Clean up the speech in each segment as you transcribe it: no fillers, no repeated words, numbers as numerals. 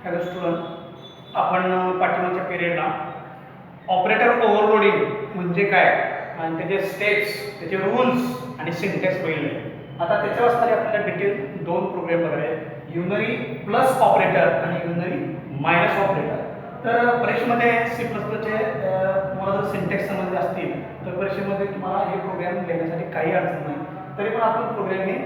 Hello student, आपण पाठीमागच्या पिरियडला operator overloading म्हणजे काय आणि त्याचे स्टेप्स, त्याचे रूल्स आणि सिंटॅक्स बघितले. आता त्याच्या असणारे आपल्याला डिटेल दोन प्रोग्राम बघायचे आहेत, युनरी प्लस ऑपरेटर आणि युनरी मायनस ऑपरेटर. तर परीक्षेमध्ये सी प्लस प्लसचे तुम्हाला जर सिंटॅक्स संबंधित असतील तर परीक्षेमध्ये तुम्हाला हे प्रोग्राम लिहिण्यासाठी काही अडचण नाही. तरी पण आपण प्रोग्राम हे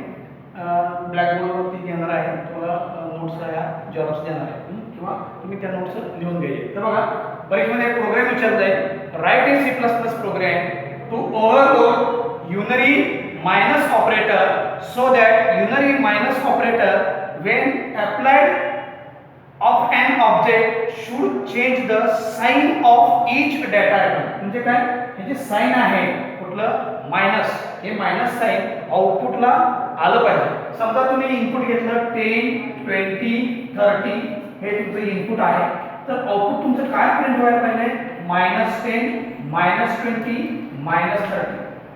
ब्लॅकबोर्डवरती घेणार आहे, तुम्हाला नोट्स या जेरॉक्स देणार आहे किंवा तुम्ही त्या नोट्स लिहून घ्यायचे. तर बघा, परीक्षेमध्ये प्रोग्राम विचारत आहे, write in C plus plus program to overload unary minus operator so that unary minus operator when applied of an object should change the sign of each data item. म्हणजे काय, हे जे साइन आहे कुठलं minus, हे minus sign आउटपुटला आलं पाहिजे. समजा तुम्ही इनपुट घेतलं 10, 20, 30 हे तुमचं इनपुट आहे, तर आउटपुट तुमचं काय प्रिंट व्हायला पाहिजे, -10, -20, -30.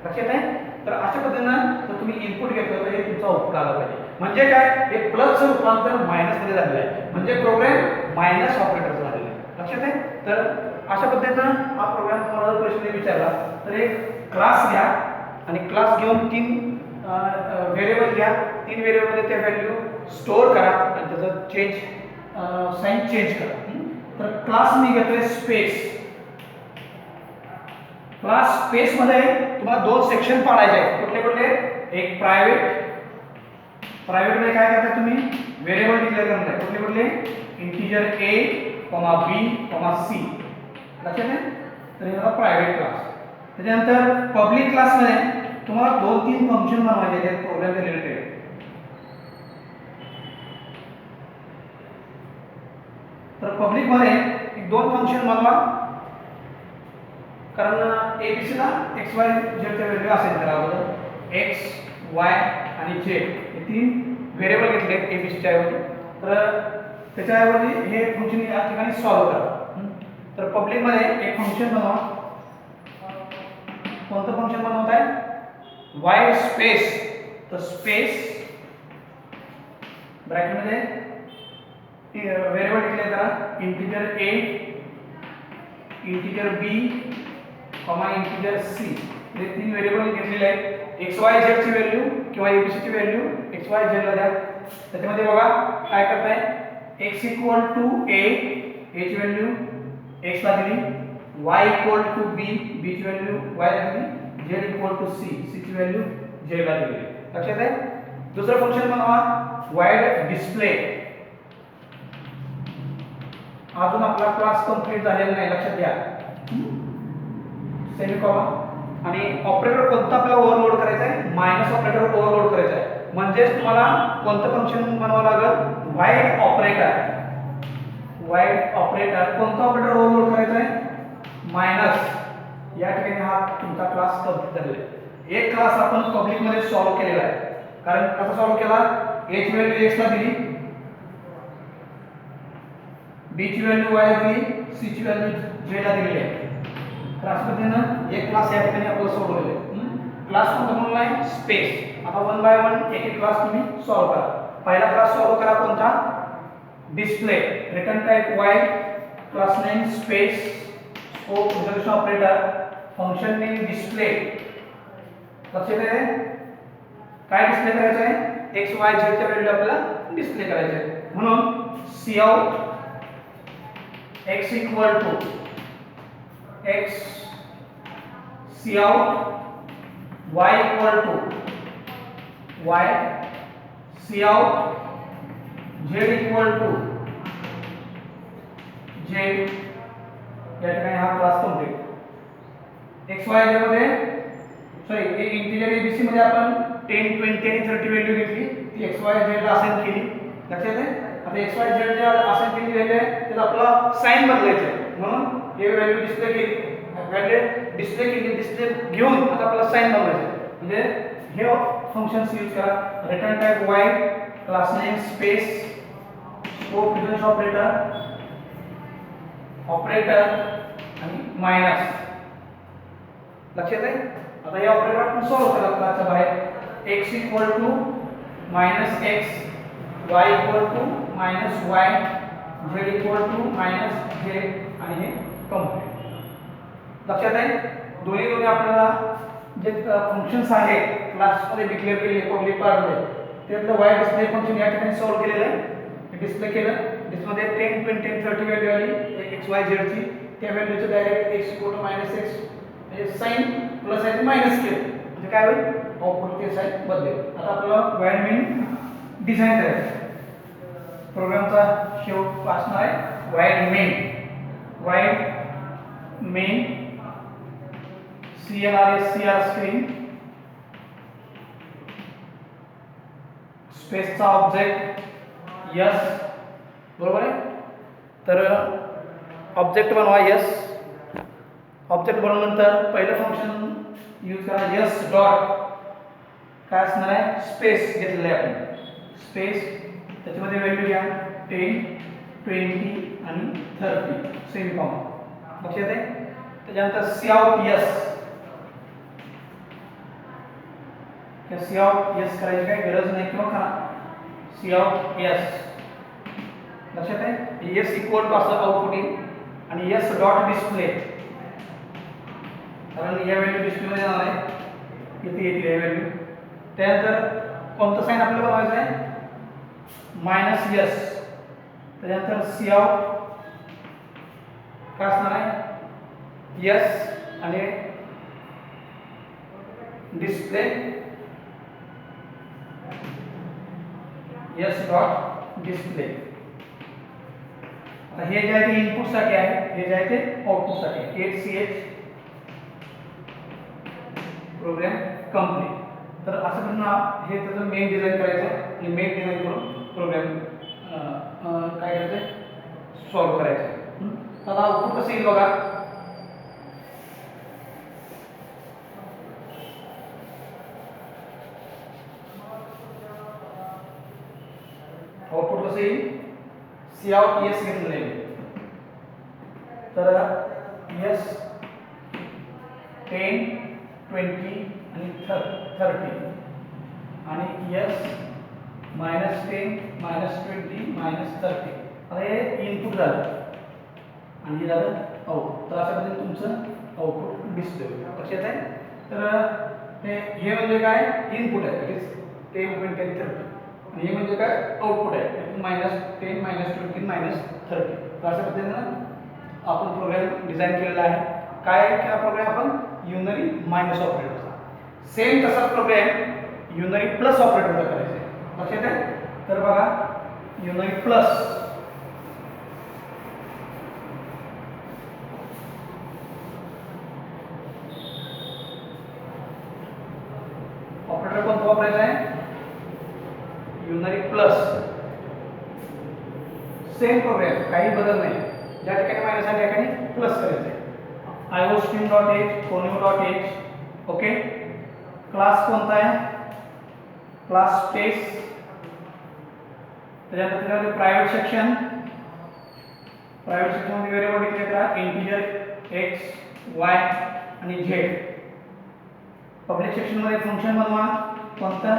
लक्षात आहे. तर अशा पद्धतीनं जर तुम्ही इनपुट घेतलं तर हे तुमचं आउटपुट आलं पाहिजे. म्हणजे काय, हे प्लसचं रूपांतर मायनस मध्ये झालेलं आहे, म्हणजे प्रोग्राम मायनस ऑपरेटरचा झालेला आहे. लक्षात आहे. तर अशा पद्धतीनं हा प्रोग्राम तुम्हाला जर प्रश्न विचारला तर एक क्लास घ्या आणि क्लास घेऊन 3 व्हेरिएबल घ्या, 3 व्हेरिएबलमध्ये त्या व्हॅल्यू स्टोअर करा आणि त्याचं साइन चेंज करा. तर क्लास मी घेतोय स्पेस. क्लास स्पेस मध्ये तुम्हाला 2 सेक्शन पाडायचे आहेत. कुठले कुठले, एक प्रायव्हेट मध्ये काय करता तुम्ही, व्हेरिएबल डिक्लेअर करणार आहे. कुठले कुठले, इंटिजर a, b, c. लक्षात आहे. तर हे झाला प्रायव्हेट क्लास. त्याच्यानंतर पब्लिक क्लास मध्ये तुम्हाला 2-3 फंक्शन बनवायचे आहेत प्रोग्राम रिलेटेड. तर पब्लिक मध्ये 2 फंक्शन बनवा, कारण एबीसी ला एक्स वाय झेड च्या व्हॅल्यू असेल तर अगोदर एक्स वाय आणि झेड हे 3 व्हेरिएबल घेतले एबीसी च्या ऐवजी. तर त्याच्याऐवजी हे फंक्शन या ठिकाणी सॉल्व्ह करा. तर पब्लिक मध्ये एक फंक्शन बनवा. कोणतं फंक्शन बनवत आहे, वाय स्पेस. तर स्पेस ब्रॅकेट मध्ये व्हेरिएबल डिक्लेअर करा, integer a, integer b, integer c. हे 3 व्हेरिएबल घेतलेले आहेत. एक्स वाय झेड ची व्हॅल्यू किंवा एबीसी ची व्हॅल्यू एक्स वाय झेड ला द्या. त्याच्यामध्ये बघा काय करताय, x equal to a, a ची व्हॅल्यू x ला दिली, y equal to b, b ची व्हॅल्यू y ला दिली, z equal to c, c ची व्हॅल्यू z ला दिली. लक्षात आहे. दुसरं फंक्शन बनवा, वाईड डिस्प्ले. अजून आपला क्लास कंप्लीट झालेला नाही, लक्षात घ्या. सेमीकोलन आणि ऑपरेटर कोणता आपल्याला ओव्हरलोड करायचा आहे, मायनस ऑपरेटर ओव्हरलोड करायचा आहे. म्हणजे तुम्हाला कोणतं फंक्शन बनवावं लागेल, वाईड ऑपरेटर. वाईड ऑपरेटर कोणता ऑपरेटर ओव्हरलोड करायचा आहे, मायनस. या ठिकाणी हा तुमचा क्लास कंप्लीट झालेला आहे. एक क्लास आपण पब्लिक मध्ये सॉल्व्ह केलेला आहे. कारण कसा सॉल्व्ह केला, a ची व्हॅल्यू x ला दिली, b ची व्हॅल्यू y ला दिली, c ची व्हॅल्यू z ला दिलेली आहे. तर अशा पद्धतीनं एक क्लास या ठिकाणी आपल्याला सोडवलेला आहे. क्लास कोणता म्हणून आहे, स्पेस. आता 1 बाय 1 एक एक क्लास तुम्ही सॉल्व्ह करा. पहिला क्लास सॉल्व्ह करा कोणता, डिस्प्ले. रिटर्न टाइप वाय, class name space, scope resolution operator, function name display. लक्षात आहे काय डिस्प्ले करायचं आहे, एक्स वाय झेड च्या व्हॅल्यू आपल्याला डिस्प्ले करायचे आहे. म्हणून cout x equal to x, cout y equal to y, cout z equal to z. या ठिकाणी हा class complete. x y z मध्ये सॉरी एक इंटिजर एबीसी मध्ये आपण 10, 20 आणि 30 व्हॅल्यू घेतली, ती एक्स वाय झेड ला असाइन केली. लक्षात आहे. आता एक्स वाय झेड ज्या असाइन केली व्हॅल्यू आहे त्याचा आपला साइन बदलायचा आहे. म्हणून हे व्हॅल्यू डिस्प्ले केली, व्हॅल्यू डिस्प्ले केली, डिस्प्ले घेऊन आता आपल्याला साइन बनवायचं आहे. म्हणजे हे फंक्शन्स यूज करा. रिटर्न टाइप वाय, class name space, scope resolution operator आणि मायनस. लक्षात आहे. आता हे ऑपरेटर आपण सॉल्व्ह करा. क्लासच्या बाहेर x equal to -x, y equal to -y, z equal to minus z आणि हे कंप्लीट. लक्षात आहे दोन्ही दोन्ही आपल्याला जे फंक्शन्स आहेत क्लासमध्ये डिक्लेअर केलेले पब्लिक पार्टमध्ये त्यातलं वाय डिस्प्ले फंक्शन या ठिकाणी सॉल्व्ह केलेलं आहे. डिस्प्ले केलं डिस्प्लेमध्ये 10 20 30 व्हॅल्यू आली एक्स वाय झेडची त्या व्हॅल्यूचं direct X equal to minus X म्हणजे साइन प्लस आहे मायनस केलं म्हणजे काय होईल आउटपुट ते साइन बदलेल. आता आपल्याला वाय मेन डिझाइन करायचं प्रोग्रामचा शेवट असणार आहे Y main CR screen स्पेसचा object yes बरोबर आहे. तर ऑब्जेक्ट बनवा यस ऑब्जेक्ट बनवल्यानंतर पहिलं फंक्शन यूज करा यस डॉट काय असणार आहे स्पेस घेतलेलं आहे आपण स्पेस त्याच्यामध्ये व्हॅल्यू घ्या 10 20 आणि 30 सेमीकॉमा लक्षात आहे. त्याच्यानंतर काउट यस काउट यस करायची काही गरज नाही किंवा काउट यस लक्षात आहे. यस इक्वल टू असं आउटपुट येईल आणि यस डॉट डिस्प्ले कारण या व्हॅल्यू डिस्प्लेमध्ये जाणार आहे इथे येतील या व्हॅल्यू. त्यानंतर कोणतं साइन आपल्याला बनवायचं आहे मायनस यस त्याच्यानंतर काउट काय असणार आहे यस आणि डिस्प्ले यस डॉट डिस्प्ले. आता हे जे आहे ते इनपुटसाठी आहे हे जे आहे ते आउटपुटसाठी आहे 8ch प्रोग्राम कंप्लीट. तर असं करून हे त्याचं मेन डिझाइन करायचं आहे आणि मेन डिझाइन करून प्रोग्राम काय करायचं आहे सॉल्व्ह करायचं आहे. आता आउटपुट कसं येईल बघा आउटपुट कसं येईल काउट यस घेतलेलं आहे तर यस 10 20 आणि 30 आणि यस -10 -20 -30. आता हे इनपुट झालं आणि हे झालं आउटपुट. तर अशा पद्धतीने तुमचं आउटपुट डिस्प्ले होईल लक्षात आहे. तर हे म्हणजे काय इनपुट आहे इट इज 10 20 30 आणि हे म्हणजे काय आउटपुट आहे -10 -20 -30. तर अशा पद्धतीनं आपण प्रोग्राम डिझाइन केलेला आहे. काय केला प्रोग्राम आपण युनरी मायनस ऑपरेटरचा सेम तसाच प्रोग्राम युनरी प्लस ऑपरेटरचा करायचा आहे लक्षात आहे. तर बघा युनरी प्लस ऑपरेटर कोणता वापरायचा आहे युनरी प्लस सेम प्रोग्राम काही बदल नाही ज्या ठिकाणी मायनस आहे त्या ठिकाणी प्लस करायचं आहे. iostream.h conio.h okay. क्लास कोणता आहे क्लास स्पेस त्याच्यानंतर प्रायव्हेट सेक्शन मध्ये व्हेरिएबल डिक्लेअर करा इंटिजर एक्स वाय आणि झेड. पब्लिक सेक्शन मध्ये फंक्शन बनवा कोणता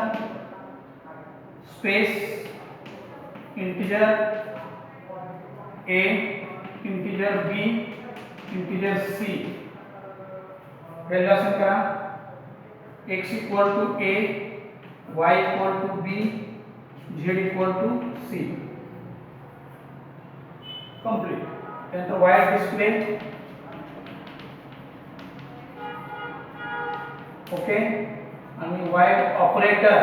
space integer a integer b integer c value assign करा x equal to a y equal to b z equal to c complete. त्यानंतर वाय display okay आणि वाय operator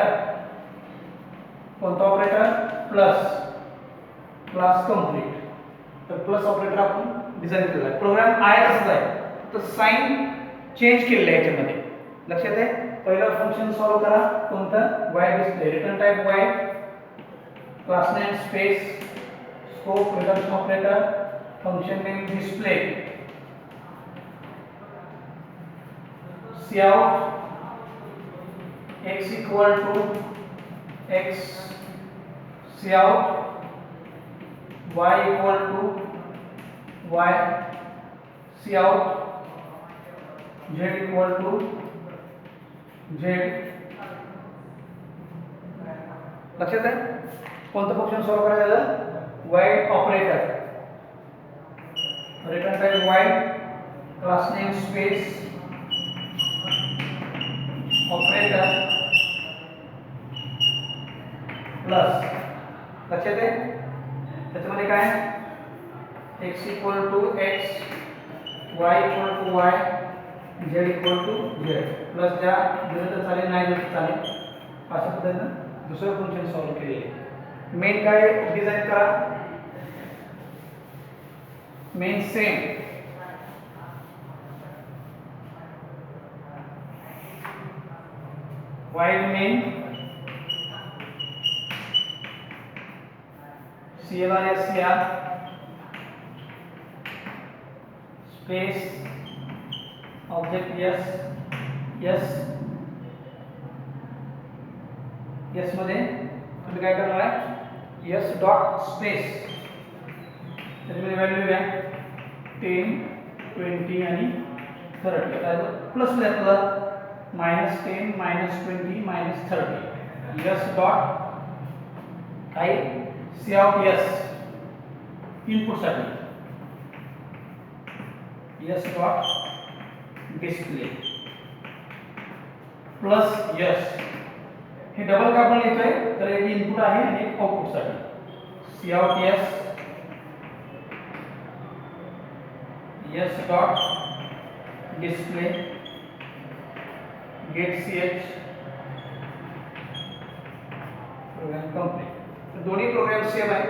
कोणता ऑपरेटर प्लस कंप्लीट. तर प्लस ऑपरेटर आपण डिझाइन केलेला आहे. प्रोग्राम आहे तसाच आहे तर साइन चेंज केलेलं आहे याच्यामध्ये लक्षात आहे. पहिलं फंक्शन सॉल्व करा कोणतं वाय डिस्प्ले रिटर्न टाइप वाय class name space scope return operator function name display cout x equal to x cout y equal to y cout z equal to z. लक्षात आहे कोणतं फंक्शन सॉल्व करायचं void operator. Return type void, class name space operator plus, लक्षात आहे त्याच्यामध्ये काय x equal to x, y equal to y, z equal to z. Plus ज्या दिलं तर चालेल, नाही दिलं तर चालेल, अशा पद्धतीनं दुसरं फंक्शन सॉल्व्ह केलेले. मेन काय डिझाइन करा, main same while main CLR SCR space object yes मध्ये तुम्ही काय करणार आहे, yes डॉट स्पेस त्याच्यामध्ये व्हॅल्यू घ्या 10, 20 आणि 30. प्लस मध्ये आपल्याला -10, -20, -30. yes डॉट काय सी आउट yes इनपुट साठी yes dot display plus yes. हे डबल का आपण लिहितोय तर एक इनपुट आहे आणि एक आउटपुट साठी. Cout yes yes dot display get ch program complete. तर दोन्ही प्रोग्राम सेम आहे.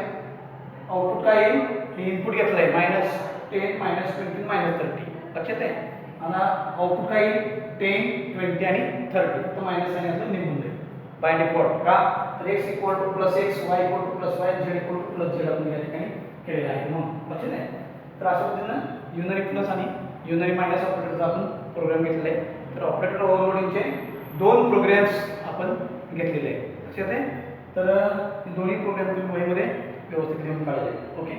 आउटपुट काय येईल, हे इनपुट घेतलंय -10, -20, -30. लक्षात आहे. आणि आउटपुट काय येईल 10, 20 आणि 30. फक्त मायनस आणि असं निघून जाईल बाय डिफॉल्ट. का तर x equal two plus x, y equal two plus y, z equal two plus z आपण या ठिकाणी केलेलं आहे म्हणून. लक्षात आहे. तर अशा पद्धतीनं युनरी प्लस आणि युनरी मायनस ऑपरेटरचा आपण प्रोग्राम घेतलेला आहे. तर ऑपरेटर ओव्हरलोडिंगचे 2 प्रोग्राम्स आपण घेतलेले आहेत. लक्षात आहे. तर दोन्ही प्रोग्राम तुम्ही वहीमध्ये व्यवस्थित लिहून काढले. ओके.